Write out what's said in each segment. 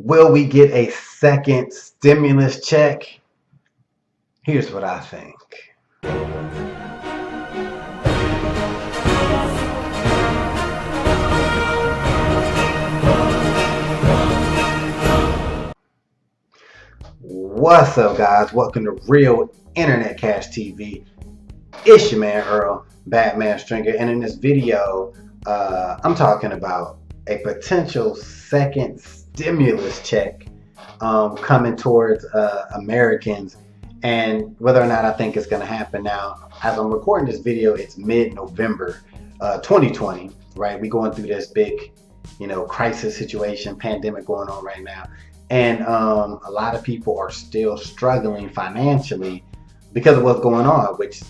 Will we get a second stimulus check? Here's what I think. What's up, guys? Welcome to Real Internet Cash TV. It's your man Earl, Batman Stringer, and in this video, I'm talking about a potential second stimulus check coming towards Americans, and whether or not I think it's going to happen. Now, as I'm recording this video, it's mid-November, 2020. Right, we're going through this big, crisis situation, pandemic going on right now. And a lot of people are still struggling financially because of what's going on, which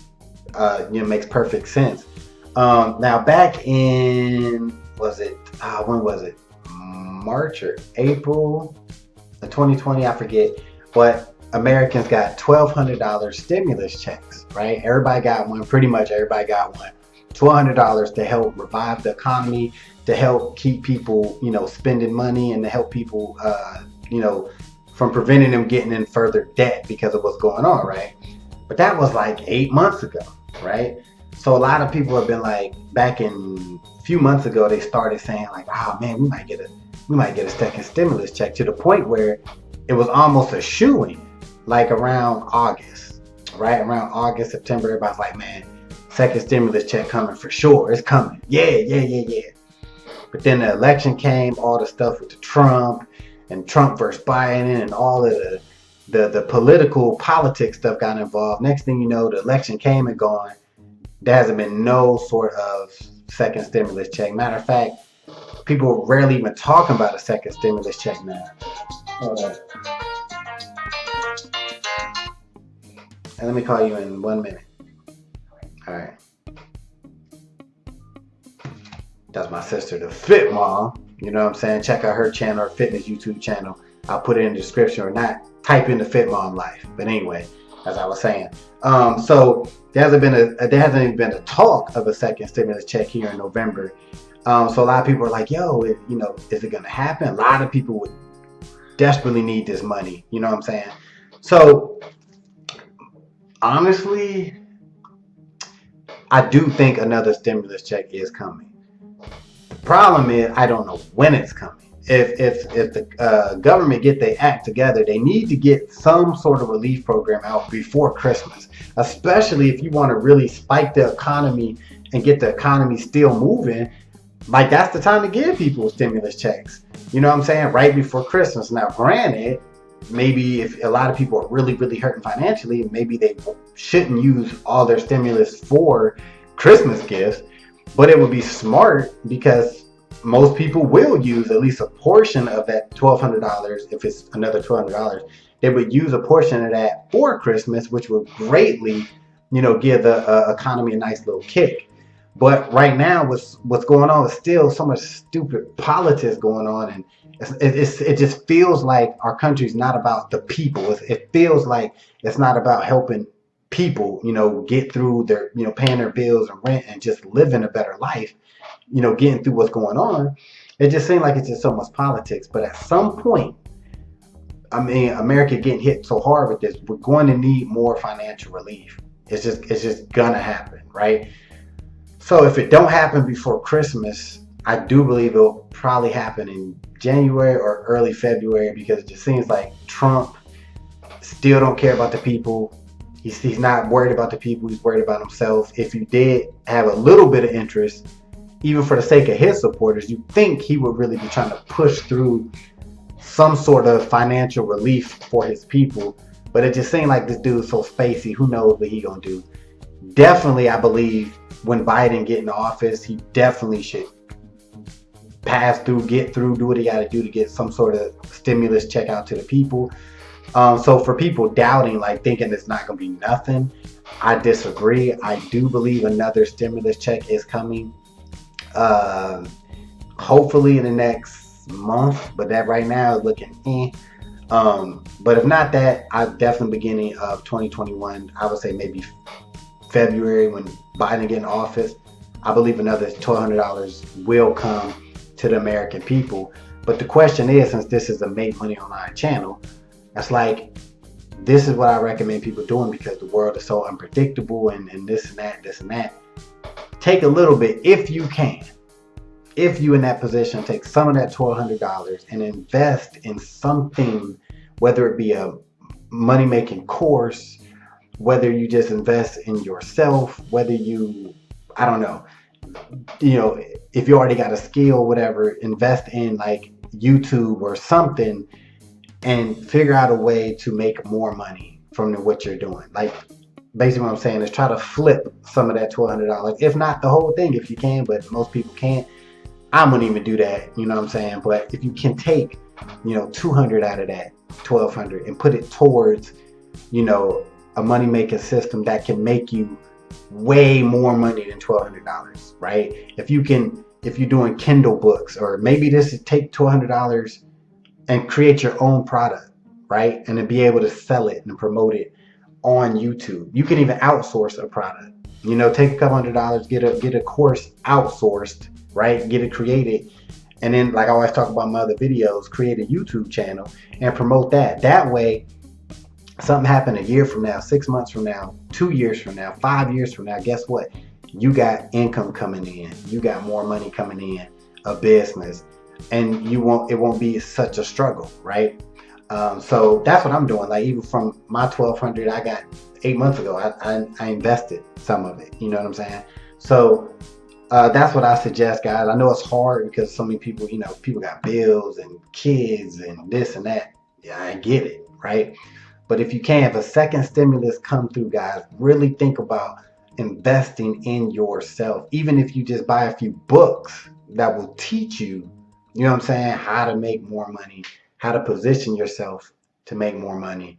makes perfect sense. Now, back in when was it? March or April of 2020, I forget. But Americans got $1,200 stimulus checks, right? Everybody got one. Pretty much everybody got one. $1,200 to help revive the economy, to help keep people, spending money, and to help people, from preventing them getting in further debt because of what's going on, right? But that was like 8 months ago, right? So a lot of people have been like, back in a few months ago, they started saying like, oh man, we might get a second stimulus check, to the point where it was almost a shoo-in, like around August, right? Around August, September, everybody's like, man, second stimulus check coming for sure. It's coming. Yeah. But then the election came, all the stuff with the Trump and Trump versus Biden and all of the political politics stuff got involved. Next thing you know, the election came and gone. There hasn't been no sort of second stimulus check. Matter of fact, people are rarely even talking about a second stimulus check now. Hold on. And let me call you in 1 minute. All right. That's my sister, the Fit Mom. You know what I'm saying? Check out her channel, her fitness YouTube channel. I'll put it in the description, or not. Type in the Fit Mom Life. But anyway, as I was saying, so there hasn't even been a talk of a second stimulus check here in November. So a lot of people are like, yo, is it gonna happen? A lot of people would desperately need this money. You know what I'm saying? So honestly, I do think another stimulus check is coming. The problem is, I don't know when it's coming. If the government get their act together, they need to get some sort of relief program out before Christmas, especially if you want to really spike the economy and get the economy still moving. Like, that's the time to give people stimulus checks. You know what I'm saying? Right before Christmas. Now, granted, maybe if a lot of people are really, really hurting financially, maybe they shouldn't use all their stimulus for Christmas gifts, but it would be smart, because most people will use at least a portion of that $1,200. If it's another $1,200, they would use a portion of that for Christmas, which would greatly, give the economy a nice little kick. But right now, what's going on is still so much stupid politics going on, and it just feels like our country's not about the people. It feels like it's not about helping people, get through their, paying their bills and rent and just living a better life, getting through what's going on. It just seems like it's just so much politics. But at some point, I mean, America getting hit so hard with this, we're going to need more financial relief. It's just gonna happen, right? So if it don't happen before Christmas, I do believe it'll probably happen in January or early February, because it just seems like Trump still don't care about the people. He's not worried about the people. He's worried about himself. If you did have a little bit of interest, even for the sake of his supporters, you think he would really be trying to push through some sort of financial relief for his people. But it just seemed like this dude's so spacey. Who knows what he gonna do? Definitely, I believe when Biden get in office, he definitely should pass through, get through, do what he got to do to get some sort of stimulus check out to the people. So for people doubting, like thinking it's not going to be nothing, I disagree. I do believe another stimulus check is coming. Hopefully in the next month, but that right now is looking but if not that, I definitely beginning of 2021, I would say maybe February, when Biden get in office, I believe another $1,200 will come to the American people. But the question is, since this is a Make Money Online channel, it's like, this is what I recommend people doing, because the world is so unpredictable, and this and that, this and that. Take a little bit, if you can. If you in that position, take some of that $1,200 and invest in something, whether it be a money-making course, whether you just invest in yourself, whether you, I don't know, if you already got a skill, whatever, invest in like YouTube or something, and figure out a way to make more money from what you're doing. Like, basically what I'm saying is try to flip some of that $1,200, if not the whole thing, if you can, but most people can't. I wouldn't even do that, you know what I'm saying? But if you can take, $200 out of that $1,200 and put it towards, a money making system that can make you way more money than $1,200, right? If you're doing Kindle books, or maybe this is take $200 and create your own product, right? And then be able to sell it and promote it on YouTube. You can even outsource a product. Take a couple $100, get a course outsourced, right? Get it created, and then, like I always talk about in my other videos, create a YouTube channel and promote that. That way, something happened a year from now, 6 months from now, 2 years from now, 5 years from now, guess what? You got income coming in. You got more money coming in, a business, and it won't be such a struggle, right? So that's what I'm doing. Like, even from my $1,200 I got 8 months ago, I invested some of it. You know what I'm saying? So that's what I suggest, guys. I know it's hard because so many people, people got bills and kids and this and that. Yeah, I get it, right? But if you can, if a second stimulus come through, guys, really think about investing in yourself. Even if you just buy a few books that will teach you, you know what I'm saying, how to make more money, how to position yourself to make more money.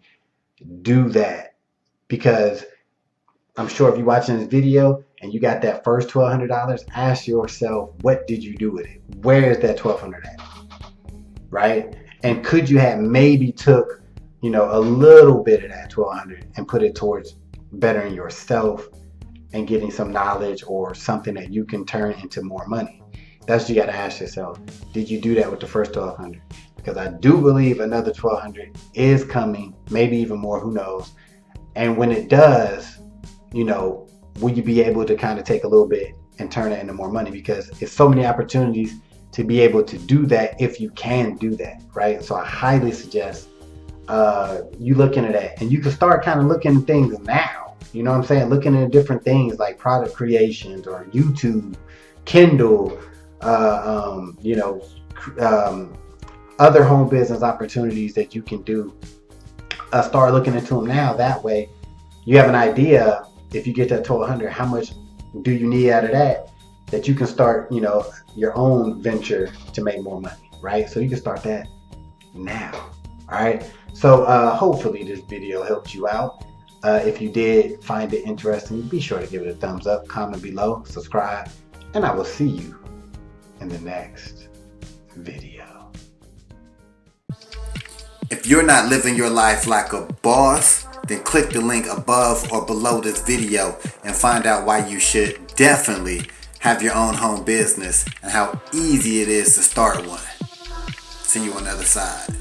Do that, because I'm sure if you're watching this video and you got that first $1,200, ask yourself, what did you do with it? Where is that $1,200 at? Right? And could you have maybe took, a little bit of that $1,200 and put it towards bettering yourself and getting some knowledge or something that you can turn into more money? That's what you got to ask yourself. Did you do that with the first $1,200? Because I do believe another $1,200 is coming, maybe even more, who knows? And when it does, will you be able to kind of take a little bit and turn it into more money? Because it's so many opportunities to be able to do that if you can do that, right? So I highly suggest you look into that, and you can start kind of looking at things now. You know what I'm saying? Looking at different things like product creations or YouTube, Kindle, other home business opportunities that you can do. Start looking into them now. That way, you have an idea. If you get that $1,200, how much do you need out of that you can start, your own venture to make more money, right? So you can start that now. All right. So hopefully this video helped you out. If you did find it interesting, be sure to give it a thumbs up, comment below, subscribe, and I will see you in the next video. If you're not living your life like a boss, then click the link above or below this video and find out why you should definitely have your own home business and how easy it is to start one. See you on the other side.